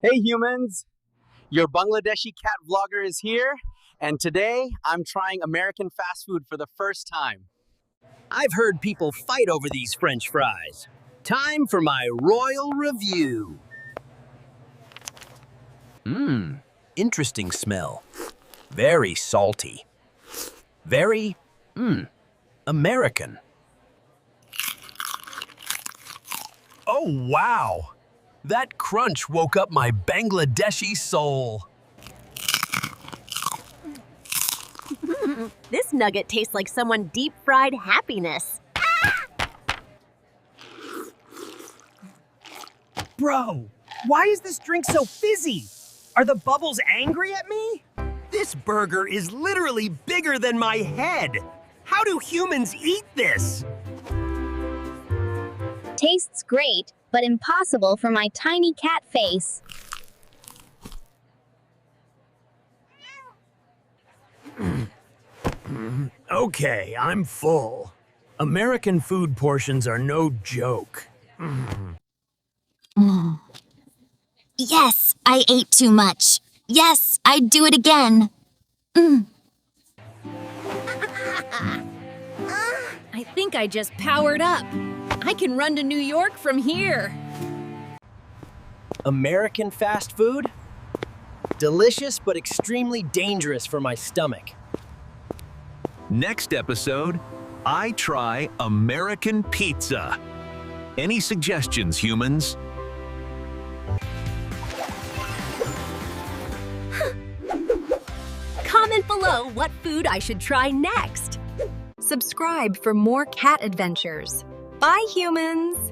Hey humans, your Bangladeshi cat vlogger is here, and today I'm trying American fast food for the first time. I've heard people fight over these French fries. Time for my royal review. Interesting smell. Very salty. Very, American. Oh, wow! That crunch woke up my Bangladeshi soul. This nugget tastes like someone deep-fried happiness. Bro, why is this drink so fizzy? Are the bubbles angry at me? This burger is literally bigger than my head. How do humans eat this? Tastes great, but impossible for my tiny cat face. Okay, I'm full. American food portions are no joke. Yes, I ate too much. Yes, I'd do it again. I think I just powered up. I can run to New York from here. American fast food? Delicious but extremely dangerous for my stomach. Next episode, I try American pizza. Any suggestions, humans? Comment below what food I should try next. Subscribe for more cat adventures. Bye, humans!